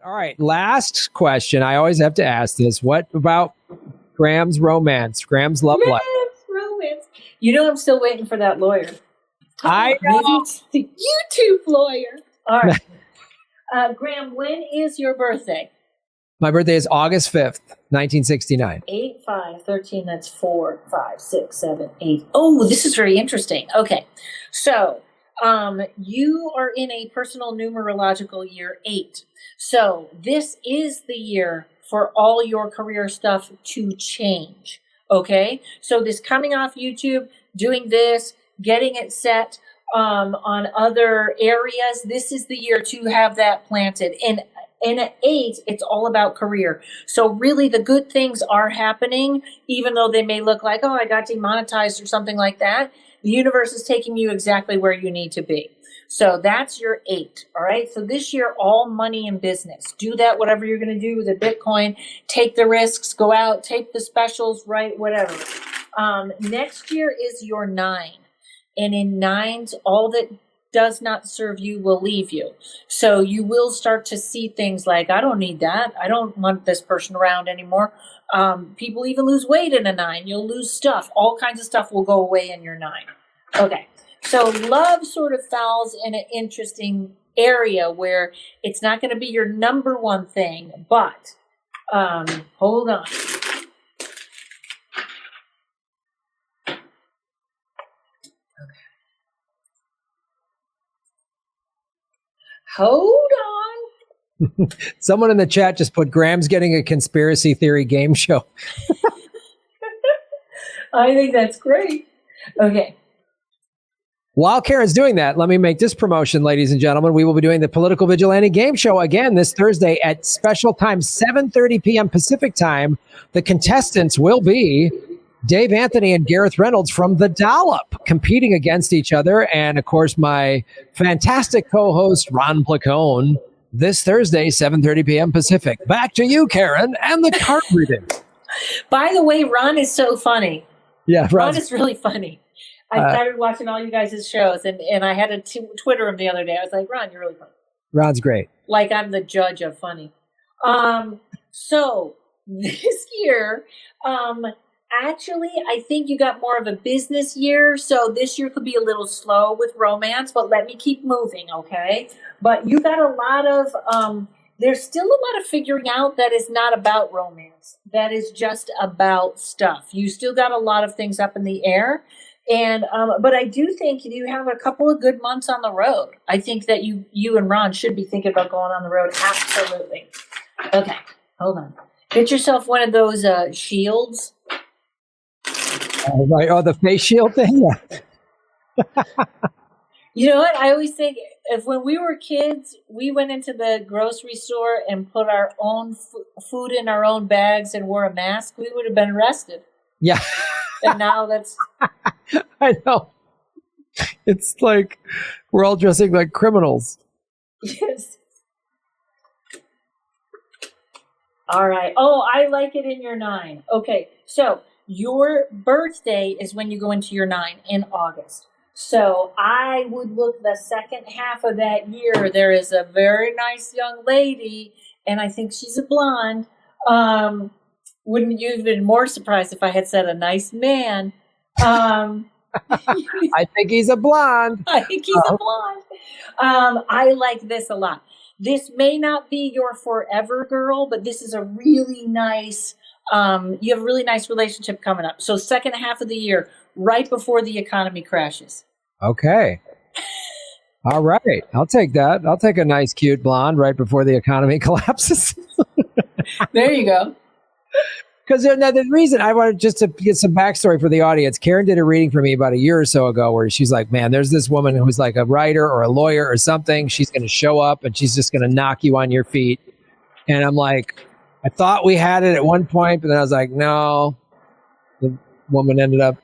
All right. Last question. I always have to ask this. What about Graham's romance? Graham's love life? Romance. You know, I'm still waiting for that lawyer. I know. Maybe it's the YouTube lawyer. All right. Graham, when is your birthday? My birthday is August 5th, 1969. 8, 5, 13, that's 4, 5, 6, 7, 8. Oh, this is very interesting. Okay. So you are in a personal numerological year 8. So this is the year for all your career stuff to change. Okay. So this coming off YouTube, doing this, getting it set on other areas, this is the year to have that planted. And at 8, it's all about career. So really the good things are happening, even though they may look like, oh, I got demonetized or something like that. The universe is taking you exactly where you need to be. So that's your 8. All right. So this year, all money and business. Do that, whatever you're going to do with the Bitcoin. Take the risks, go out, take the specials, right? Whatever. Next year is your 9. And in 9s, all that does not serve you will leave you. So you will start to see things like, I don't need that. I don't want this person around anymore. People even lose weight in a 9. You'll lose stuff. All kinds of stuff will go away in your 9. Okay. So love sort of falls in an interesting area where it's not going to be your number one thing, but hold on. Hold on. Someone in the chat just put Graham's getting a conspiracy theory game show. I think that's great. Okay. While Karen's doing that, let me make this promotion, ladies and gentlemen. We will be doing the Political Vigilante Game Show again this Thursday at special time, 7:30 p.m. Pacific time. The contestants will be Dave Anthony and Gareth Reynolds from The Dollop competing against each other. And, of course, my fantastic co-host, Ron Placone, this Thursday, 7:30 p.m. Pacific. Back to you, Karen, and the card reading. By the way, Ron is so funny. Yeah, Ron is really funny. I started watching all you guys' shows, and I had to Twitter him the other day. I was like, Ron, you're really funny. Ron's great. Like I'm the judge of funny. So this year, actually, I think you got more of a business year. So this year could be a little slow with romance, but let me keep moving, okay? But you got a lot of, there's still a lot of figuring out that is not about romance. That is just about stuff. You still got a lot of things up in the air. And, but I do think you have a couple of good months on the road. I think that you and Ron should be thinking about going on the road. Absolutely. Okay. Hold on. Get yourself one of those, shields. Right. Oh, the face shield thing? Yeah. You know what? I always think if when we were kids, we went into the grocery store and put our own food in our own bags and wore a mask, we would have been arrested. Yeah. And now that's... I know. It's like we're all dressing like criminals. Yes. All right. Oh, I like it in your 9. Okay. So your birthday is when you go into your 9 in August. So I would look the second half of that year. There is a very nice young lady, and I think she's a blonde. Wouldn't you have been more surprised if I had said a nice man? I think he's a blonde. I think he's a blonde. I like this a lot. This may not be your forever girl, but this is a really nice, you have a really nice relationship coming up. So second half of the year, right before the economy crashes. Okay. All right. I'll take that. I'll take a nice, cute blonde right before the economy collapses. There you go. Because the reason I wanted just to get some backstory for the audience, Karen did a reading for me about a year or so ago where she's like, man, there's this woman who's like a writer or a lawyer or something. She's going to show up and she's just going to knock you on your feet. And I'm like, I thought we had it at one point, but then I was like, no. The woman ended up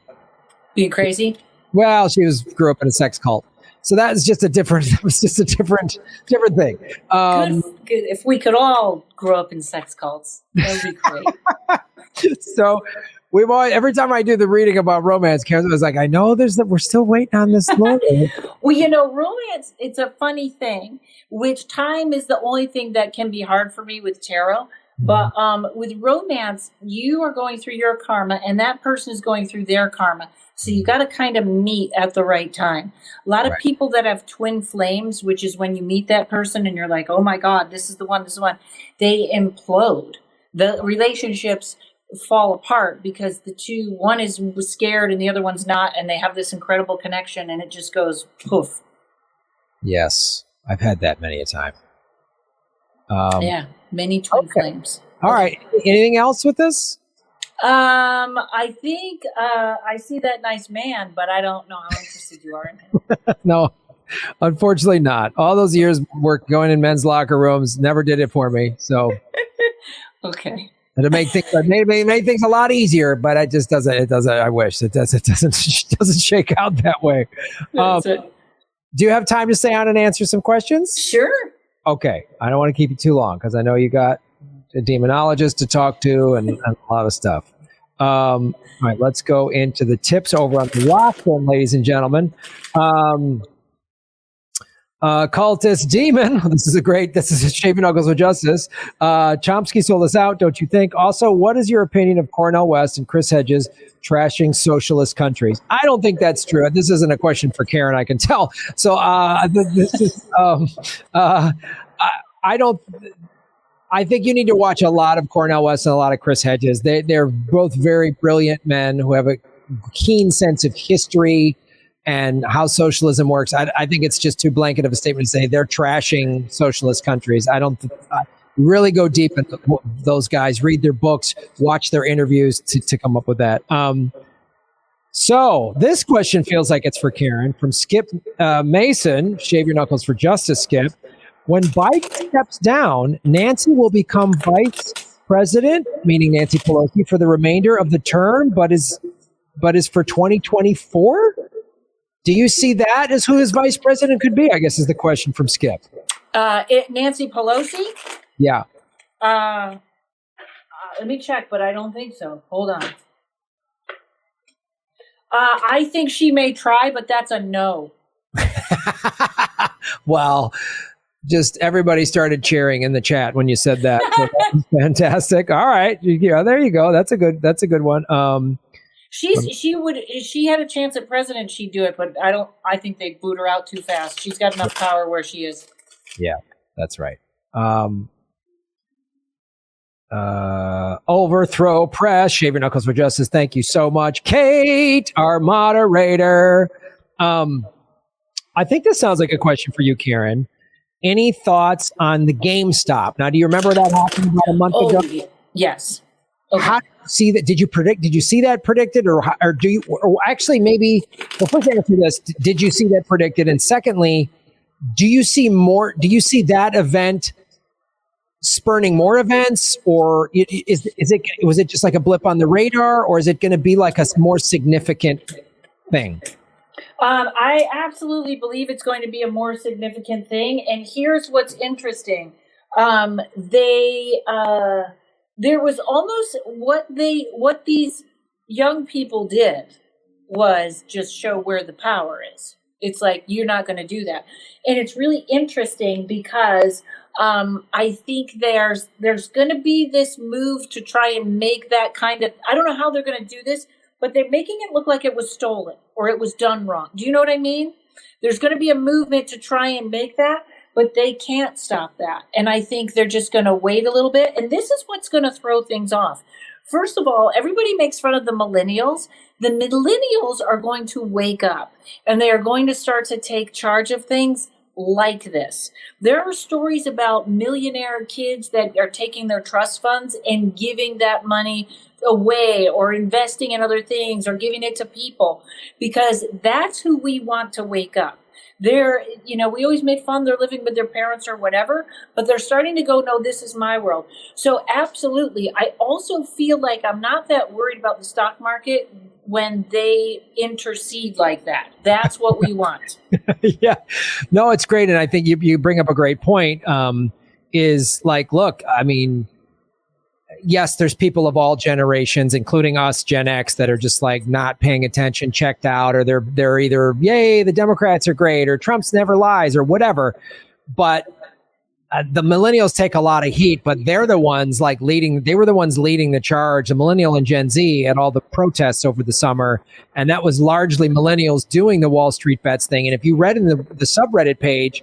being crazy. Well, she grew up in a sex cult. So that was just a different thing. Good. If we could all grow up in sex cults, that would be great. So we've always, every time I do the reading about romance, Karen was like, I know we're still waiting on this look. Well, romance, it's a funny thing, which time is the only thing that can be hard for me with tarot. But with romance, you are going through your karma and that person is going through their karma. So you got to kind of meet at the right time. A lot of people that have twin flames, which is when you meet that person and you're like, oh my God, this is the one, they implode. The relationships fall apart because one is scared and the other one's not, and they have this incredible connection and it just goes poof. Yes, I've had that many a time. Many twin flames. All right. Anything else with this? I think I see that nice man, but I don't know how interested you are in him. No, unfortunately not. All those years work going in men's locker rooms never did it for me. So okay. And to make things a lot easier, but it just doesn't. It doesn't. I wish it doesn't shake out that way. Do you have time to stay on and answer some questions? Sure. Okay. I don't want to keep you too long because I know you got a demonologist to talk to and a lot of stuff. All right, let's go into the tips over on the rock then, ladies and gentlemen. Cultist Demon. This is a Shaving Knuckles with Justice. Chomsky sold us out, don't you think? Also, what is your opinion of Cornel West and Chris Hedges trashing socialist countries? I don't think that's true. This isn't a question for Karen, I can tell. So this is, I think you need to watch a lot of Cornel West and a lot of Chris Hedges. They're both very brilliant men who have a keen sense of history and how socialism works. I think it's just too blanket of a statement to say they're trashing socialist countries. I don't really go deep into those guys, read their books, watch their interviews to come up with that. So this question feels like it's for Karen from Skip Mason, Shave Your Knuckles for Justice, Skip. When Biden steps down, Nancy will become vice president, meaning Nancy Pelosi, for the remainder of the term, but is for 2024? Do you see that as who his vice president could be? I guess is the question from Skip. Nancy Pelosi? Yeah. Let me check, but I don't think so. Hold on. I think she may try, but that's a no. Well, just everybody started cheering in the chat when you said that. So that was fantastic. All right. Yeah, there you go. That's a good one. She had a chance at president, she'd do it, but I think they'd boot her out too fast. She's got enough power where she is. Yeah, that's right. Overthrow Press, Shave Your Knuckles for Justice. Thank you so much. Kate, our moderator. I think this sounds like a question for you, Karen. Any thoughts on the GameStop? Now, do you remember that happened about a month ago? Yes. Okay. How did you see that? Did you see that predicted, or do you? Or actually, maybe the first answer this: did you see that predicted? And secondly, do you see more? Do you see that event spurning more events, or was it just like a blip on the radar, or is it going to be like a more significant thing? I absolutely believe it's going to be a more significant thing. And here's what's interesting. There was almost what these young people did was just show where the power is. It's like, you're not going to do that. And it's really interesting because I think there's going to be this move to try and make that kind of, I don't know how they're going to do this, but they're making it look like it was stolen or it was done wrong. Do you know what I mean? There's going to be a movement to try and make that, but they can't stop that. And I think they're just going to wait a little bit. And this is what's going to throw things off. First of all, everybody makes fun of the millennials. The millennials are going to wake up and they are going to start to take charge of things like this. There are stories about millionaire kids that are taking their trust funds and giving that money away or investing in other things or giving it to people, because that's who we want to wake up. We always make fun they're living with their parents or whatever, but they're starting to go, no, this is my world. So absolutely. I also feel like I'm not that worried about the stock market when they intercede like that. That's what we want. Yeah, no, it's great. And I think you bring up a great point, is like, look, I mean, yes, there's people of all generations, including us, Gen X, that are just like not paying attention, checked out, or they're either, yay, the Democrats are great, or Trump's never lies, or whatever. But the millennials take a lot of heat, but they're the ones like leading. They were the ones leading the charge, the millennial and Gen Z, at all the protests over the summer. And that was largely millennials doing the Wall Street bets thing. And if you read in the subreddit page,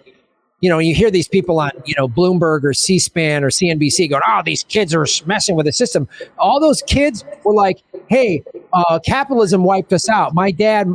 you hear these people on, Bloomberg or C-SPAN or CNBC going, oh, these kids are messing with the system. All those kids were like, hey, capitalism wiped us out. My dad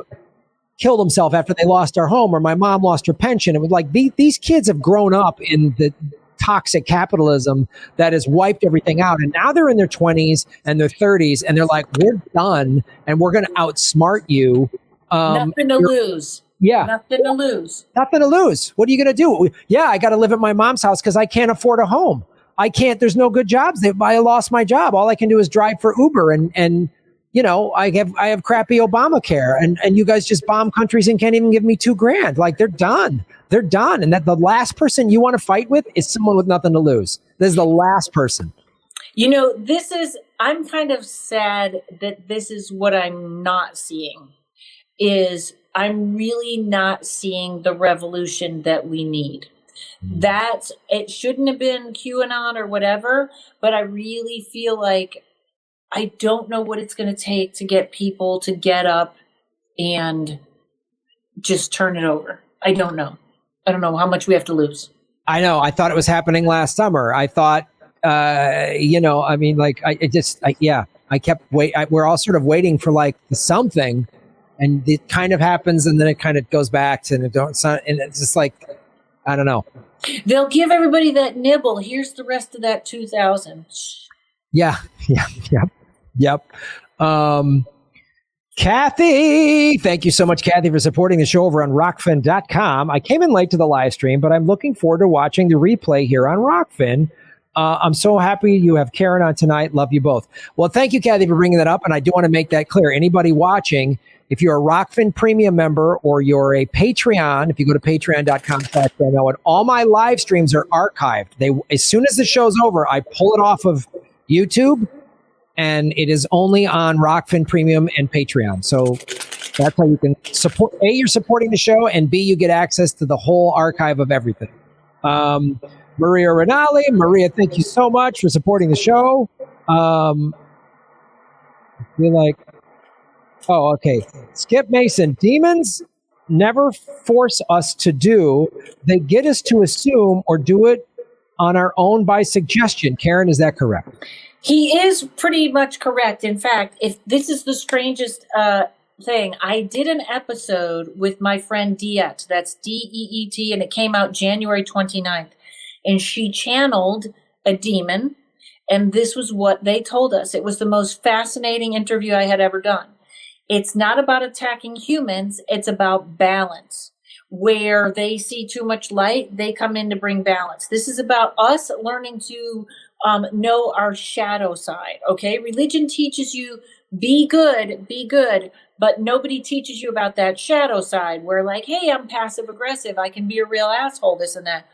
killed himself after they lost our home, or my mom lost her pension. It was like these kids have grown up in the toxic capitalism that has wiped everything out. And now they're in their 20s and their 30s, and they're like, we're done, and we're going to outsmart you. Nothing to lose. Yeah. Nothing to lose. Nothing to lose. What are you going to do? Yeah, I got to live at my mom's house because I can't afford a home. I can't. There's no good jobs. I lost my job. All I can do is drive for Uber, and I have crappy Obamacare, and you guys just bomb countries and can't even give me $2,000. Like, they're done. They're done. And that the last person you want to fight with is someone with nothing to lose. This is the last person. I'm kind of sad that this is what I'm not seeing. I'm really not seeing the revolution that we need. That it shouldn't have been QAnon or whatever, but I really feel like I don't know what it's going to take to get people to get up and just turn it over. I don't know. I don't know how much we have to lose. I know. I thought it was happening last summer. I thought, I kept we're all sort of waiting for like something, and it kind of happens, and then it kind of goes back to, and it's just like, I don't know. They'll give everybody that nibble. Here's the rest of that 2,000. Yeah. Yep. Kathy, thank you so much, Kathy, for supporting the show over on rockfin.com. I came in late to the live stream, but I'm looking forward to watching the replay here on Rockfin. I'm so happy you have Karen on tonight. Love you both. Well, thank you, Kathy, for bringing that up. And I do want to make that clear. Anybody watching, if you're a Rockfin Premium member or you're a Patreon, if you go to patreon.com/Graham, all my live streams are archived. As soon as the show's over, I pull it off of YouTube, and it is only on Rockfin Premium and Patreon. So that's how you can support. A, you're supporting the show, and B, you get access to the whole archive of everything. Maria Rinaldi. Maria, thank you so much for supporting the show. I feel like, okay. Skip Mason, demons never force us to do. They get us to assume or do it on our own by suggestion. Karen, is that correct? He is pretty much correct. In fact, if this is the strangest thing, I did an episode with my friend Deet, that's Deet, and it came out January 29th. And she channeled a demon, and this was what they told us. It was the most fascinating interview I had ever done. It's not about attacking humans, it's about balance. Where they see too much light, they come in to bring balance. This is about us learning to know our shadow side, okay? Religion teaches you be good, but nobody teaches you about that shadow side where like, hey, I'm passive aggressive, I can be a real asshole, this and that.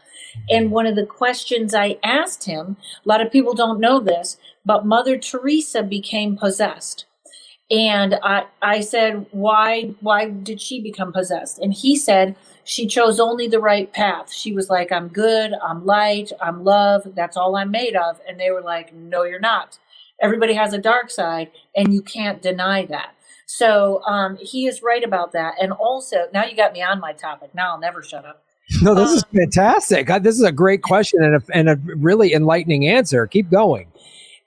And one of the questions I asked him, a lot of people don't know this, but Mother Teresa became possessed. And I said, why did she become possessed? And he said, she chose only the right path. She was like, I'm good, I'm light, I'm love, that's all I'm made of. And they were like, no, you're not. Everybody has a dark side, and you can't deny that. So he is right about that. And also, now you got me on my topic. Now I'll never shut up. No, this is fantastic. This is a great question and a really enlightening answer. Keep going.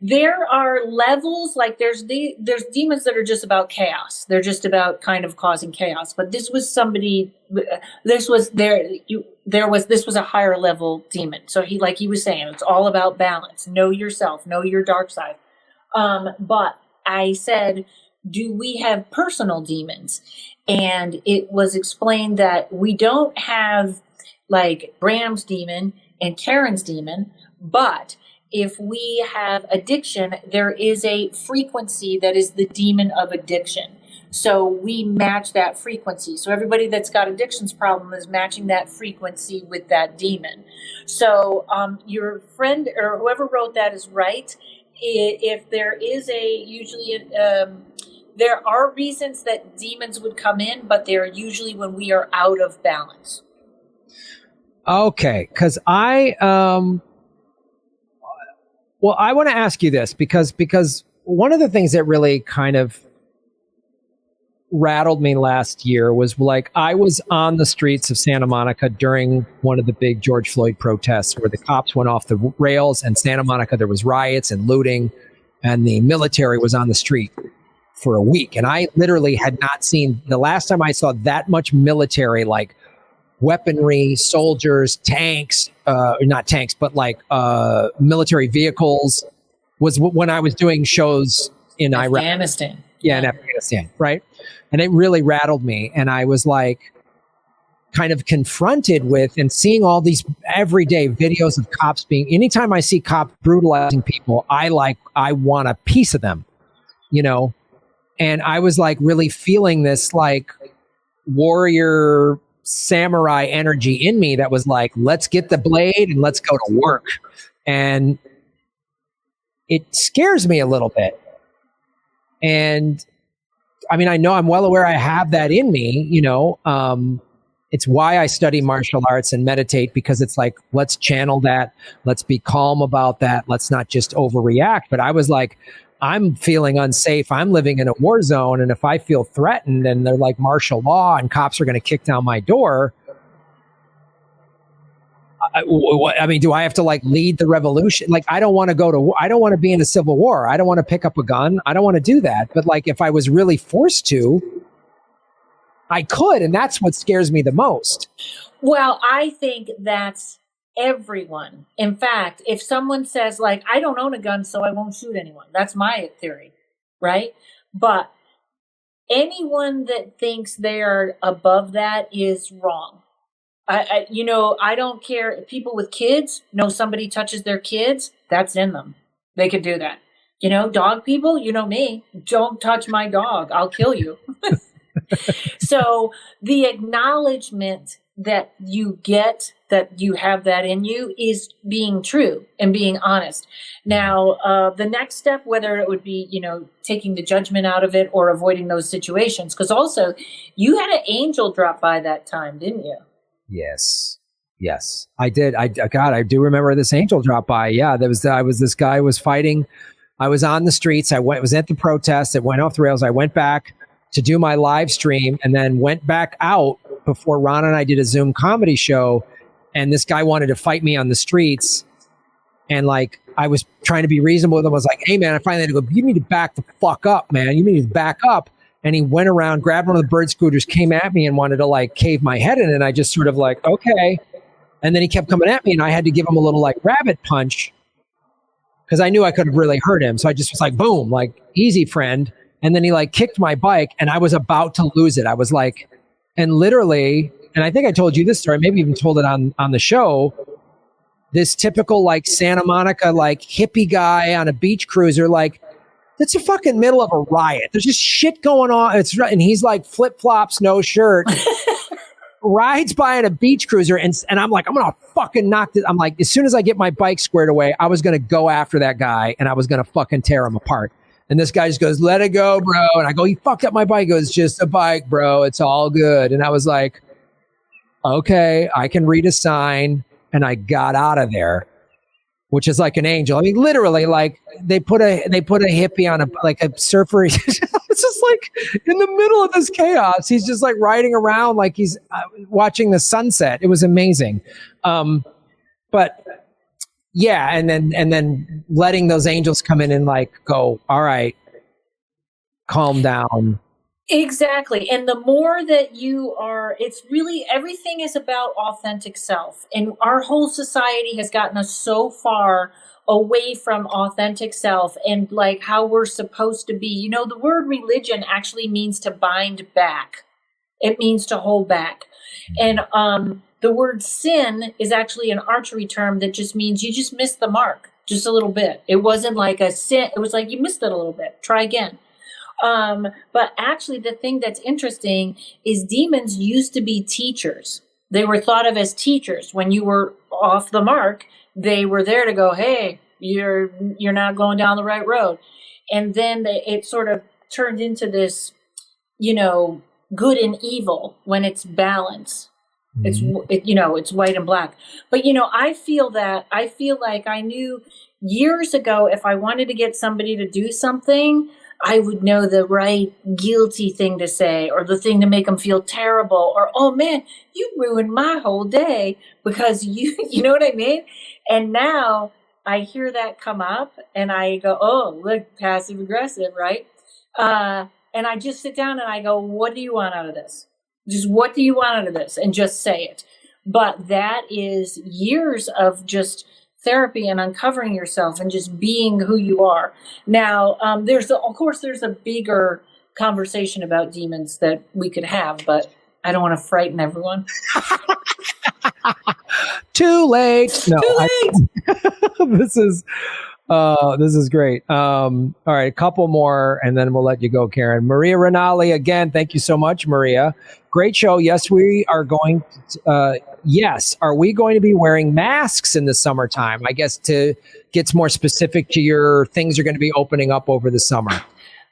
There are levels, like there's demons that are just about chaos. They're just about kind of causing chaos. But this was a higher level demon. So he was saying, it's all about balance. Know yourself, know your dark side. But I said, do we have personal demons? And it was explained that we don't have like Graham's demon and Karen's demon, but if we have addiction, there is a frequency that is the demon of addiction. So we match that frequency. So everybody that's got addictions problem is matching that frequency with that demon. So your friend or whoever wrote that is right. if there is there are reasons that demons would come in, but they're usually when we are out of balance. Okay, because I want to ask you this because one of the things that really kind of rattled me last year was like I was on the streets of Santa Monica during one of the big George Floyd protests where the cops went off the rails, and Santa Monica, there was riots and looting, and the military was on the street for a week. And I literally had not seen, the last time I saw that much military, like weaponry, soldiers, tanks, not tanks, but like military vehicles, was when I was doing shows in Iraq. Afghanistan. Yeah, in Afghanistan, right? And it really rattled me. And I was like kind of confronted with and seeing all these everyday videos of cops being, anytime I see cops brutalizing people, I want a piece of them, you know? And I was like really feeling this like warrior samurai energy in me that was like, let's get the blade and let's go to work. And it scares me a little bit. And I mean, I know I'm well aware I have that in me, you know. It's why I study martial arts and meditate, because it's like, let's channel that. Let's be calm about that. Let's not just overreact. But I was like, I'm feeling unsafe. I'm living in a war zone. And if I feel threatened and they're like martial law and cops are going to kick down my door, I mean, do I have to like lead the revolution? Like, I don't want to go to war. I don't want to be in a civil war. I don't want to pick up a gun. I don't want to do that. But like, if I was really forced to, I could. And that's what scares me the most. Well, I think that's everyone. In fact, if someone says like, I don't own a gun, so I won't shoot anyone. That's my theory, right? But anyone that thinks they are above that is wrong. I don't care if people with kids know somebody touches their kids, that's in them. They could do that. You know, dog people, you know me, don't touch my dog. I'll kill you. So the acknowledgement that you get that you have that in you is being true and being honest. Now, the next step, whether it would be, you know, taking the judgment out of it or avoiding those situations, because also you had an angel drop by that time, didn't you? Yes, I did. God, I do remember this angel drop by. Yeah, this guy was fighting. I was on the streets. Was at the protest. It went off the rails. I went back to do my live stream and then went back out before Ron and I did a Zoom comedy show. And this guy wanted to fight me on the streets. And like, I was trying to be reasonable with him. I was like, hey man, I finally had to go, you need to back the fuck up, man. You need to back up. And he went around, grabbed one of the bird scooters, came at me and wanted to like cave my head in. And I just sort of like, okay. And then he kept coming at me and I had to give him a little like rabbit punch because I knew I could have really hurt him. So I just was like, boom, like easy friend. And then he like kicked my bike and I was about to lose it. I was like, and literally, and I think I told you this story, maybe even told it on the show, this typical like Santa Monica, like hippie guy on a beach cruiser, like, it's a fucking middle of a riot. There's just shit going on. And he's like flip-flops, no shirt, rides by in a beach cruiser. And I'm like, I'm going to fucking knock this. I'm like, as soon as I get my bike squared away, I was going to go after that guy and I was going to fucking tear him apart. And this guy just goes, let it go, bro. And I go, you fucked up my bike. He goes, just a bike, bro. It's all good. And I was like, okay, I can read a sign. And I got out of there. Which is like an angel. I mean, literally, like they put a hippie on a surfer. It's just like in the middle of this chaos. He's just like riding around like he's watching the sunset. It was amazing. But yeah, and then letting those angels come in and like go, all right, calm down. Exactly. And the more that you are, it's really, everything is about authentic self. And our whole society has gotten us so far away from authentic self and like how we're supposed to be. You know, the word religion actually means to bind back. It means to hold back. And the word sin is actually an archery term that just means you just missed the mark just a little bit. It wasn't like a sin. It was like you missed it a little bit. Try again. But actually the thing that's interesting is demons used to be teachers. They were thought of as teachers. When you were off the mark, they were there to go, hey, you're not going down the right road. And then it sort of turned into this, good and evil when it's balance. It's white and black. But, I feel like I knew years ago, if I wanted to get somebody to do something, I would know the right guilty thing to say, or the thing to make them feel terrible, or, oh man, you ruined my whole day because you know what I mean? And now I hear that come up and I go, oh, look, passive aggressive, right? And I just sit down and I go, what do you want out of this? Just what do you want out of this? And just say it. But that is years of just therapy and uncovering yourself and just being who you are. Now, there's a bigger conversation about demons that we could have, but I don't want to frighten everyone. Too late. No, Too late. This is great. All right, a couple more, and then we'll let you go, Karen. Maria Rinaldi, again, thank you so much, Maria. Great show. Yes, we are going to, are we going to be wearing masks in the summertime? I guess to get more specific to your things are going to be opening up over the summer.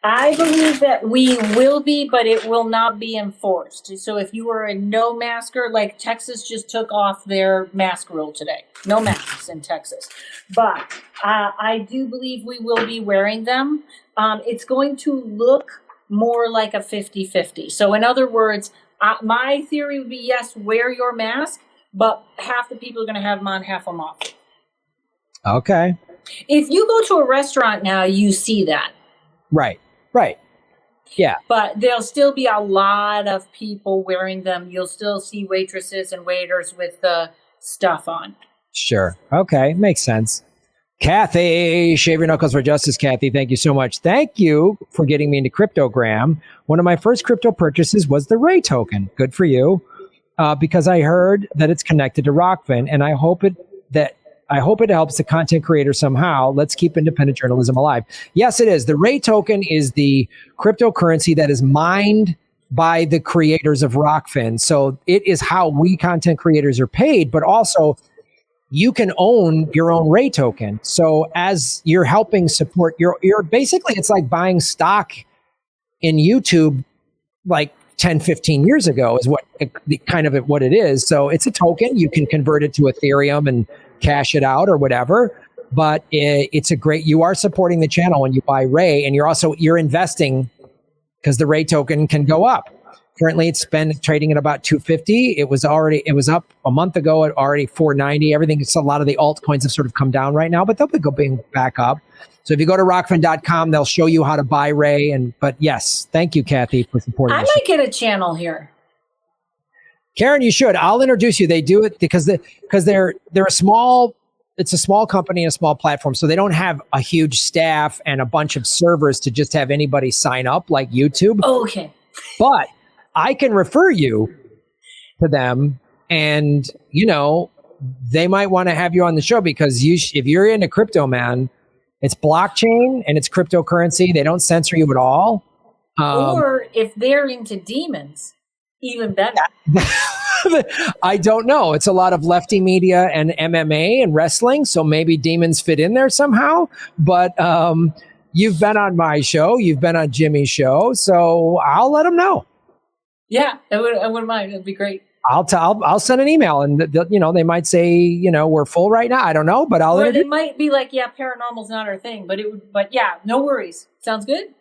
I believe that we will be, but it will not be enforced. So if you were a no masker, like Texas just took off their mask rule today. No masks in Texas. But I do believe we will be wearing them. It's going to look more like a 50-50. So in other words, my theory would be, yes, wear your mask, but half the people are going to have them on, half them off. Okay. If you go to a restaurant now, you see that. Right. Yeah. But there'll still be a lot of people wearing them. You'll still see waitresses and waiters with the stuff on. Sure. Okay. Makes sense. Kathy, shave your knuckles for justice, Kathy. Thank you so much. Thank you for getting me into crypto, Graham. One of my first crypto purchases was the Ray token. Good for you. Because I heard that it's connected to Rockfin, and I hope it helps the content creator somehow. Let's keep independent journalism alive. Yes, it is. The Ray token is the cryptocurrency that is mined by the creators of Rockfin. So it is how we content creators are paid, but also you can own your own Ray token. So as you're helping support you're basically, it's like buying stock in YouTube like 10, 15 years ago is what it is. So it's a token. You can convert it to Ethereum and cash it out or whatever. But you are supporting the channel when you buy Ray, and you're investing because the Ray token can go up. Currently, it's been trading at about 250. It was up a month ago at already 490. A lot of the altcoins have sort of come down right now, but they'll be going back up. So if you go to rockfin.com, they'll show you how to buy Ray. But yes, thank you, Kathy, for supporting. I might get a channel here. Karen, you should. I'll introduce you. They do it because they're a small. It's a small company, a small platform, so they don't have a huge staff and a bunch of servers to just have anybody sign up like YouTube. Oh, okay. But I can refer you to them, and they might want to have you on the show because if you're into crypto, man, it's blockchain and it's cryptocurrency. They don't censor you at all. Or if they're into demons, even better. I don't know. It's a lot of lefty media and MMA and wrestling, so maybe demons fit in there somehow. But you've been on my show, you've been on Jimmy's show, so I'll let them know. Yeah, I wouldn't mind. It'd be great. I'll send an email, and they might say we're full right now. I don't know, but Or they might be like, yeah, paranormal's not our thing, but yeah, no worries. Sounds good.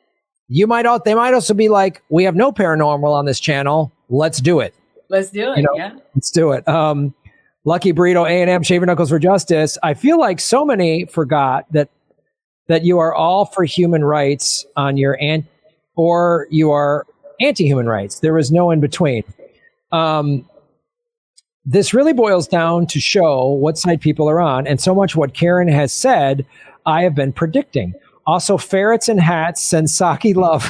They might also be like, we have no paranormal on this channel. Let's do it. Let's do it. Yeah, let's do it. Lucky Burrito A&M, shave your knuckles for justice. I feel like so many forgot that you are all for human rights or you are anti-human rights. There is no in between. This really boils down to show what side people are on, and so much what Karen has said, I have been predicting. Also, ferrets and hats send Saki love.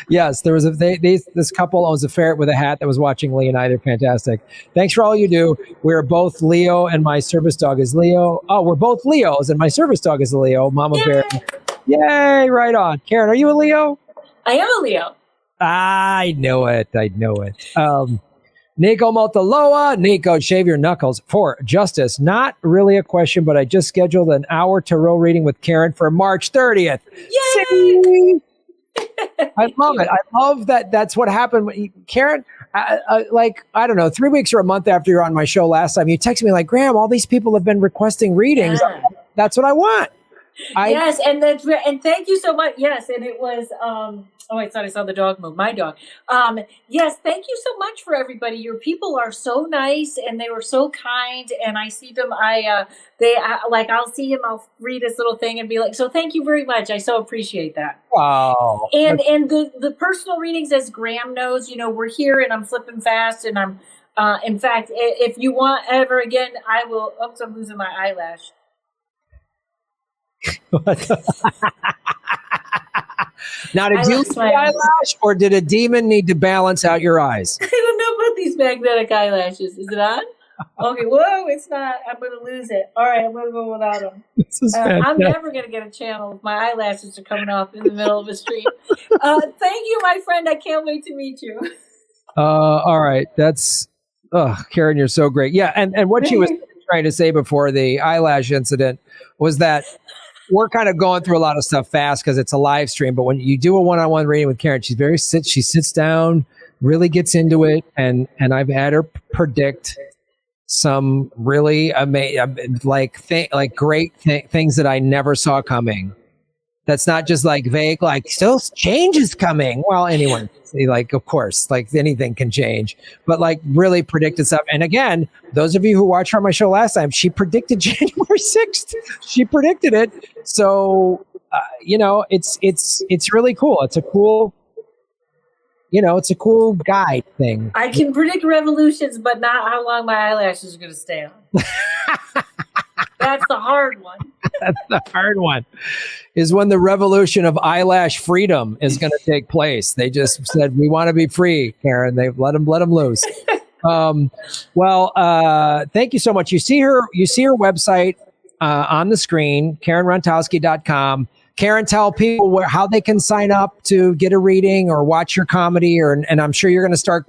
Yes, there was this couple owns a ferret with a hat that was watching Lee and I. They're fantastic. Thanks for all you do. We're both Leo, and my service dog is Leo. Oh, we're both Leos, and my service dog is a Leo. Mama Bear. Yay, right on. Karen, are you a Leo? I am a Leo. I know it. Nico Motaloa. Nico, shave your knuckles for justice. Not really a question, but I just scheduled an hour tarot reading with Karen for March 30th. Yay! See? I love it. I love that. That's what happened. Karen, like, I don't know, 3 weeks or a month after you're on my show last time, you texted me like, Graham, all these people have been requesting readings. Yeah. That's what I want. Yes, and thank you so much. Yes, and it was I thought I saw the dog move. My dog. Yes, thank you so much for everybody. Your people are so nice, and they were so kind. And I see them. I'll see him. I'll read his little thing and be like, so thank you very much. I so appreciate that. Wow. And the personal readings, as Graham knows, we're here, and I'm flipping fast, and I'm. In fact, if you want ever again, I will. Oops, I'm losing my eyelash. Now, did you lose the eyelash, or did a demon need to balance out your eyes? I don't know about these magnetic eyelashes. Is it on? Okay, whoa, it's not. I'm going to lose it. All right, I'm going to go without them. I'm never going to get a channel if my eyelashes are coming off in the middle of a stream. Thank you, my friend. I can't wait to meet you. All right. That's, Karen, you're so great. Yeah, and what she was trying to say before the eyelash incident was that we're kind of going through a lot of stuff fast because it's a live stream. But when you do a one-on-one reading with Karen, she sits down, really gets into it, and I've had her predict some really amazing, great things that I never saw coming. That's not just like vague, like still change is coming. Well, anyone, like, of course, like anything can change, but like really predicted stuff. And again, those of you who watched her on my show last time, she predicted January 6th. She predicted it. So, it's really cool. It's a cool, it's a cool guide thing. I can predict revolutions, but not how long my eyelashes are going to stay on. That's the hard one. That's the hard one. Is when the revolution of eyelash freedom is going to take place. They just said, we want to be free, Karen. They've let them loose. Thank you so much. You see her website on the screen, KarenRontowski.com. Karen, tell people how they can sign up to get a reading or watch your comedy, and I'm sure you're going to start.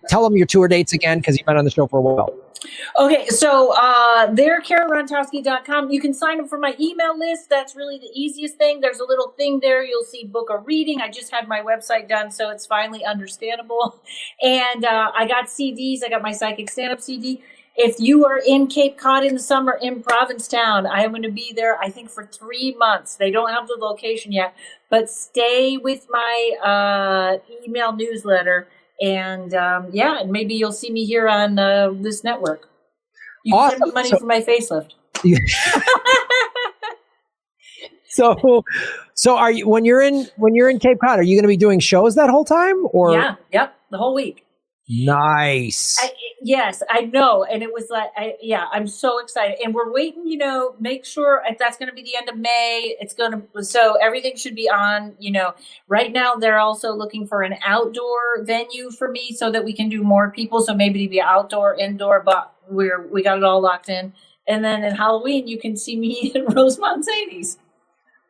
Tell them your tour dates again because you've been on the show for a while. Okay, so there, KarenRontowski.com. You can sign up for my email list. That's really the easiest thing. There's a little thing there. You'll see book a reading. I just had my website done, so it's finally understandable. And I got CDs. I got my Psychic Stand-Up CD. If you are in Cape Cod in the summer in Provincetown, I am going to be there, I think, for 3 months. They don't have the location yet, but stay with my email newsletter. And and maybe you'll see me here on this network. You can send me money for my facelift. So are you when you're in Cape Cod? Are you going to be doing shows that whole time? Or the whole week. Nice. Yes, I know. And it was like, I'm so excited. And we're waiting, make sure if that's going to be the end of May. So everything should be on, right now they're also looking for an outdoor venue for me so that we can do more people. So maybe to be outdoor, indoor, but we got it all locked in. And then in Halloween, you can see me in Rosemont Zanies.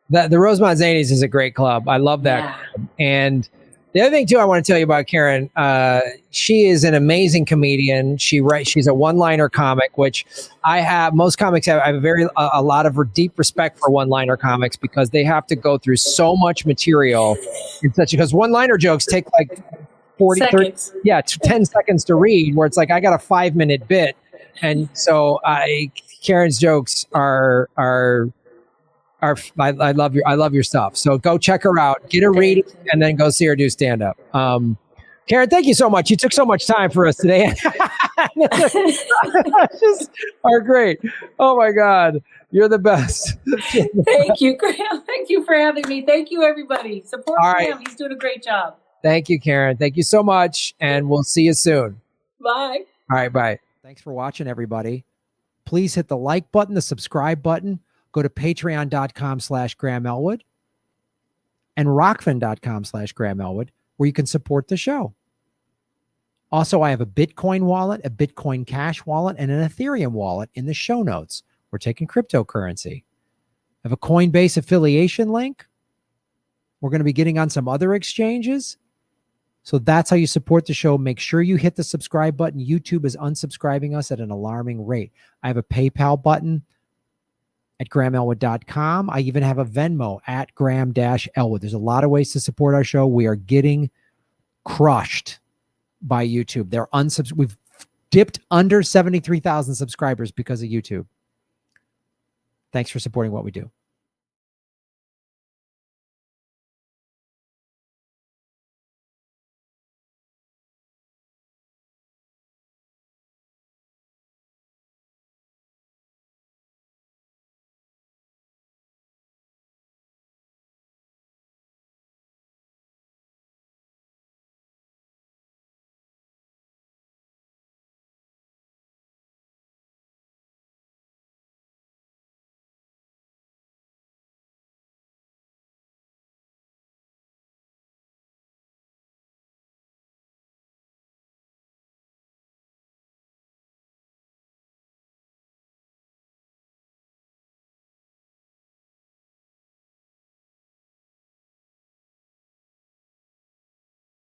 The Rosemont Zanies is a great club. I love that. Yeah. And the other thing too, I want to tell you about Karen. She is an amazing comedian. She's a one-liner comic, which I have. Most comics have. I have a lot of deep respect for one-liner comics because they have to go through so much material. Because one-liner jokes take like 40, 30, 10 seconds to read. Where it's like I got a 5-minute bit, and so Karen's jokes are. I love your stuff. So go check her out, get a reading, and then go see her do stand up. Karen, thank you so much. You took so much time for us today. Just are great. Oh my God, you're the best. Thank you, Graham. Thank you for having me. Thank you, everybody. Support Graham. He's doing a great job. Thank you, Karen. Thank you so much, and we'll see you soon. Bye. All right, bye. Thanks for watching, everybody. Please hit the like button, the subscribe button. Go to patreon.com/Graham Elwood and rockfin.com/Graham Elwood, where you can support the show. Also, I have a Bitcoin wallet, a Bitcoin Cash wallet, and an Ethereum wallet in the show notes. We're taking cryptocurrency. I have a Coinbase affiliation link. We're going to be getting on some other exchanges. So that's how you support the show. Make sure you hit the subscribe button. YouTube is unsubscribing us at an alarming rate. I have a PayPal button at GrahamElwood.com. I even have a Venmo at Graham-Elwood. There's a lot of ways to support our show. We are getting crushed by YouTube. We've dipped under 73,000 subscribers because of YouTube. Thanks for supporting what we do.